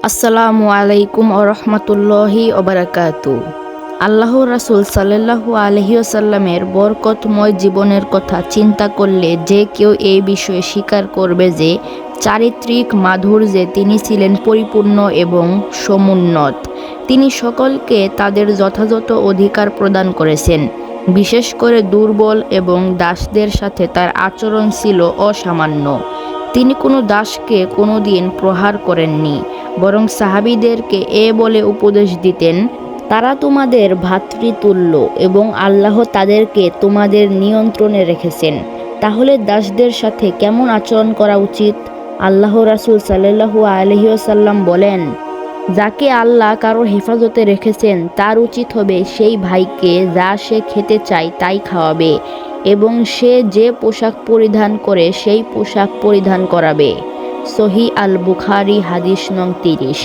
আসসালামু আলাইকুম ওরহমতুল্লাহি ওবারাকাতু। আল্লাহর রাসূল সাল্লাল্লাহু আলাইহি ওয়াসাল্লামের বরকতময় জীবনের কথা চিন্তা করলে যে কেউ এই বিষয়ে স্বীকার করবে যে চারিত্রিক মাধুর্যে তিনি ছিলেন পরিপূর্ণ এবং সমুন্নত। তিনি সকলকে তাদের যথাযথ অধিকার প্রদান করেছেন। বিশেষ করে দুর্বল এবং দাসদের সাথে তার আচরণ ছিল অসামান্য। তিনি কোনো দাসকে কোনোদিন প্রহার করেননি, বরং সাহাবীদেরকে বলে উপদেশ দিতেন, তারা তোমাদের ভ্রাতৃতুল্য এবং আল্লাহ তাদেরকে তোমাদের নিয়ন্ত্রণে রেখেছেন। তাহলে দাসদের সাথে কেমন আচরণ করা উচিত? আল্লাহ রাসূল সাল্লাল্লাহু আলাইহি ওয়াসাল্লাম বলেন, যাকে আল্লাহ কারো হেফাজতে রেখেছেন তার উচিত হবে সেই ভাইকে যা সে খেতে চায় তাই খাওয়াবে এবং সে যে পোশাক পরিধান করে সেই পোশাক পরিধান করাবে। সহি আল বুখারি হাদিস নং 30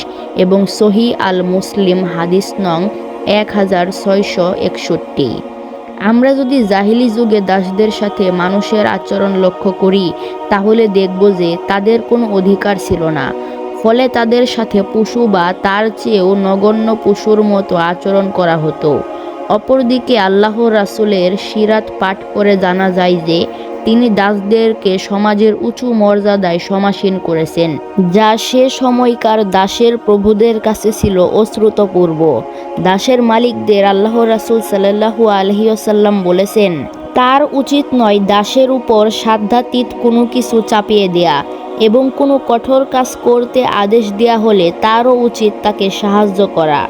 এবং সহি আল মুসলিম হাদিস নং 1661। আমরা যদি জাহিলি যুগে দাসদের সাথে মানুষের আচরণ লক্ষ্য করি তাহলে দেখব যে তাদের কোনো অধিকার ছিল না, ফলে তাদের সাথে পশু বা তার চেয়েও নগণ্য পশুর মতো আচরণ করা হতো। অপরদিকে আল্লাহর রাসূলের সিরাত পাঠ করে জানা যায় যে তিনি দাসদেরকে সমাজের উঁচু মর্যাদায় সমাসীন করেছেন, যা সে সময়কার দাসের প্রভুদের কাছে ছিল অশ্রুতপূর্ব। দাসের মালিকদের আল্লাহর রাসূল সাল্লাল্লাহু আলাইহি ওয়াসাল্লাম বলেছেন, তার উচিত নয় দাসের উপর সাধ্যাতীত কোনো কিছু চাপিয়ে দেয়া এবং কোনো কঠোর কাজ করতে আদেশ দেয়া হলে তারও উচিত তাকে সাহায্য করা।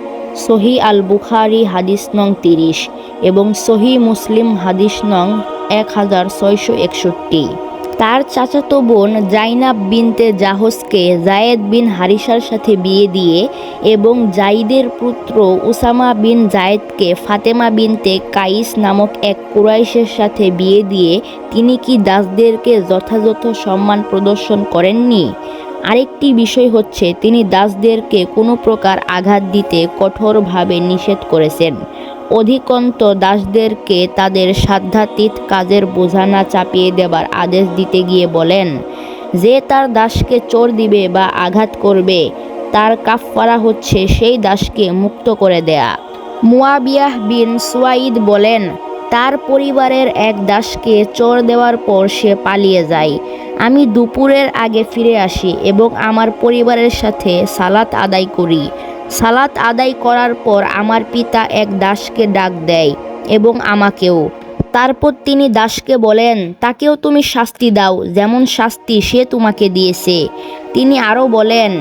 সহি আল বুখারি হাদিস নং 30 এবং সহি মুসলিম হাদিস নং 1661। তার চাচাতো বোন জাইনাব বিনতে জাহসকে জায়েদ বিন হারিসার সাথে বিয়ে দিয়ে এবং জাইদের পুত্র উসামা বিন জায়েদকে ফাতেমা বিনতে কাইস নামক এক কুরাইশের সাথে বিয়ে দিয়ে তিনি কি দাসদেরকে যথাযথ সম্মান প্রদর্শন করেননি? আরেকটি বিষয় হচ্ছে তিনি দাসদেরকে কোনো প্রকার আঘাত দিতে কঠোরভাবে নিষেধ করেছেন। অধিকন্ত দাসদেরকে তাদের সাধ্যাতীত কাজের বোঝা না চাপিয়ে দেবার আদেশ দিতে গিয়ে বলেন, যে তার দাসকে চোর দিবে বা আঘাত করবে তার কাফফারা হচ্ছে সেই দাসকে মুক্ত করে দেয়া। মুয়াবিয়াহ বিন সুয়াইদ বলেন, তার পরিবারের এক দাসকে চোর দেওয়ার পর সে পালিয়ে যায়। আমি দুপুরের আগে ফিরে আসি এবং আমার পরিবারের সাথে সালাত আদায় করি। সালাত আদায় করার পর আমার পিতা এক দাসকে ডাক দেয় এবং আমাকেও। তারপর তিনি দাসকে বলেন, তাকেও তুমি শাস্তি দাও যেমন শাস্তি সে তোমাকে দিয়েছে। তিনি আরও বলেন,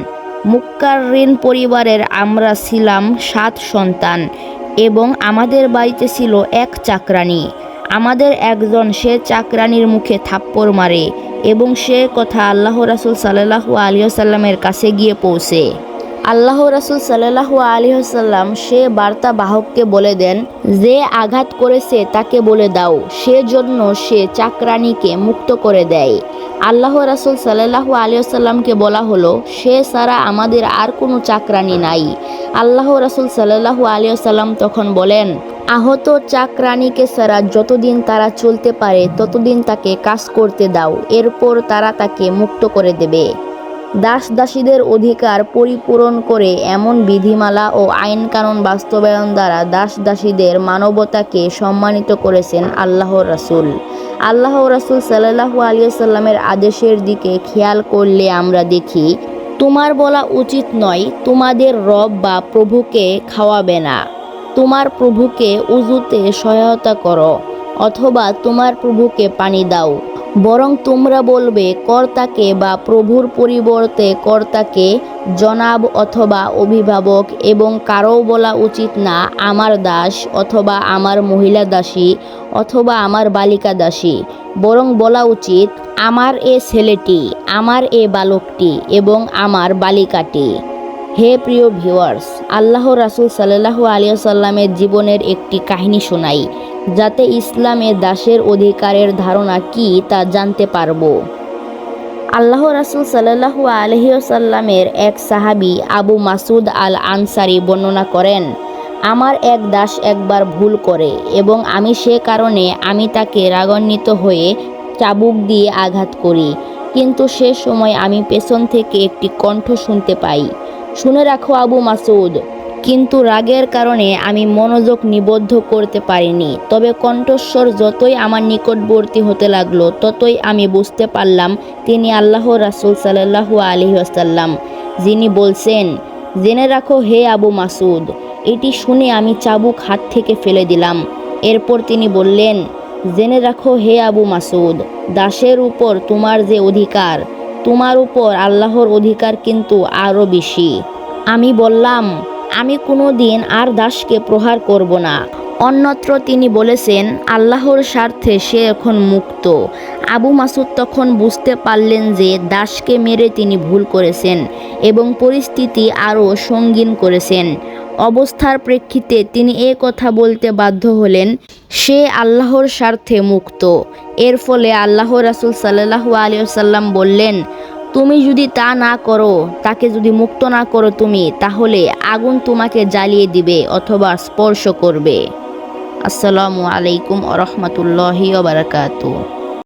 মুক্কাররিন পরিবারের আমরা ছিলাম 7 সন্তান এবং আমাদের বাড়িতে ছিল এক চাকরানী। আমাদের একজন সে চাকরানীর মুখে থাপ্পড় মারে এবং সে কথা আল্লাহ রাসূল সাল্লাল্লাহু আলাইহি ওয়াসাল্লামের কাছে গিয়ে পৌঁছে। আল্লাহ রাসূল সাল্লাল্লাহু আলাইহি ওয়াসাল্লাম সে বার্তা বাহককে বলে দেন, যে আঘাত করেছে তাকে বলে দাও সেজন্য সে চাকরানীকে মুক্ত করে দেয়। আল্লাহ রাসূল সাল্লাল্লাহু আলাইহি ওয়াসাল্লামকে বলা হলো, সে ছাড়া আমাদের আর কোনো চাকরানী নাই। আল্লাহ রাসূল সাল্লাল্লাহু আলাইহি ওয়াসাল্লাম তখন বলেন, আহত চাকরানীকে ছাড়া যতদিন তারা চলতে পারে ততদিন তাকে কাজ করতে দাও, এরপর তারা তাকে মুক্ত করে দেবে। দাস দাসীদের অধিকার পরিপূরণ করে এমন বিধিমালা ও আইন কানুন বাস্তবায়ন দ্বারা দাস দাসীদের মানবতাকে সম্মানিত করেছেন আল্লাহর রাসূল। আল্লাহর রাসূল সাল্লাল্লাহু আলাইহি ওয়াসাল্লামের আদেশের দিকে খেয়াল করলে আমরা দেখি, তোমার বলা উচিত নয় তোমাদের রব বা প্রভুকে খাওয়াবে না, তোমার প্রভুকে উযুতে সহায়তা করো অথবা তোমার প্রভুকে পানি দাও, বরং তোমরা বলবে কর্তাকে বা প্রভুর পরিবর্তে কর্তাকে জনাব অথবা অভিভাবক, এবং কারও বলা উচিত না আমার দাস অথবা আমার মহিলা দাসী অথবা আমার বালিকা দাসী, বরং বলা উচিত আমার এ ছেলেটি, আমার এ বালকটি এবং আমার বালিকাটি। হে প্রিয় ভিউয়ার্স, আল্লাহ রাসূল সাল্লাল্লাহু আলাইহি ওয়াসাল্লামের জীবনের একটি কাহিনী শোনাই, যাতে ইসলামে দাসের অধিকারের ধারণা কি তা জানতে পারব। আল্লাহ রাসূল সাল্লাল্লাহু আলাইহি ওয়াসাল্লামের এক সাহাবী আবু মাসুদ আল আনসারী বর্ণনা করেন, আমার এক দাস একবার ভুল করে এবং আমি সে কারণে আমি তাকে রাগান্বিত হয়ে চাবুক দিয়ে আঘাত করি, কিন্তু সে সময় আমি পেছন থেকে একটি কণ্ঠ শুনতে পাই, শুনে রাখো আবু মাসুদ। কিন্তু রাগের কারণে আমি মনোযোগ নিবদ্ধ করতে পারিনি। তবে কণ্ঠস্বর যতই আমার নিকটবর্তী হতে লাগলো ততই আমি বুঝতে পারলাম তিনি আল্লাহর রাসূল সাল্লাল্লাহু আলাইহি ওয়াসাল্লাম, যিনি বলছেন, জেনে রাখো হে আবু মাসুদ। এটি শুনে আমি চাবুক হাত থেকে ফেলে দিলাম। এরপর তিনি বললেন, জেনে রাখো হে আবু মাসুদ, দাসের উপর তোমার যে অধিকার, তোমার উপর আল্লাহর অধিকার কিন্তু আরও বেশি। আমি বললাম, আমি কোনো দিন আর দাসকে প্রহার করব না। অন্যত্র তিনি বলেছেন, আল্লাহর স্বার্থে সে এখন মুক্ত। আবু মাসুদ তখন বুঝতে পারলেন যে দাসকে মেরে তিনি ভুল করেছেন এবং পরিস্থিতি আরও সঙ্গীন করেছেন। অবস্থার প্রেক্ষিতে তিনি এ কথা বলতে বাধ্য হলেন, সে আল্লাহর স্বার্থে মুক্ত। এর ফলে আল্লাহর রাসূল সাল্লাল্লাহু আলাইহি ওয়াসাল্লাম বললেন, তুমি যদি তা না করো, তাকে যদি মুক্ত না করো তুমি, তাহলে আগুন তোমাকে জ্বালিয়ে দিবে অথবা স্পর্শ করবে। আসসালামু আলাইকুম ওয়া রাহমাতুল্লাহি ওয়া বারাকাতুহু।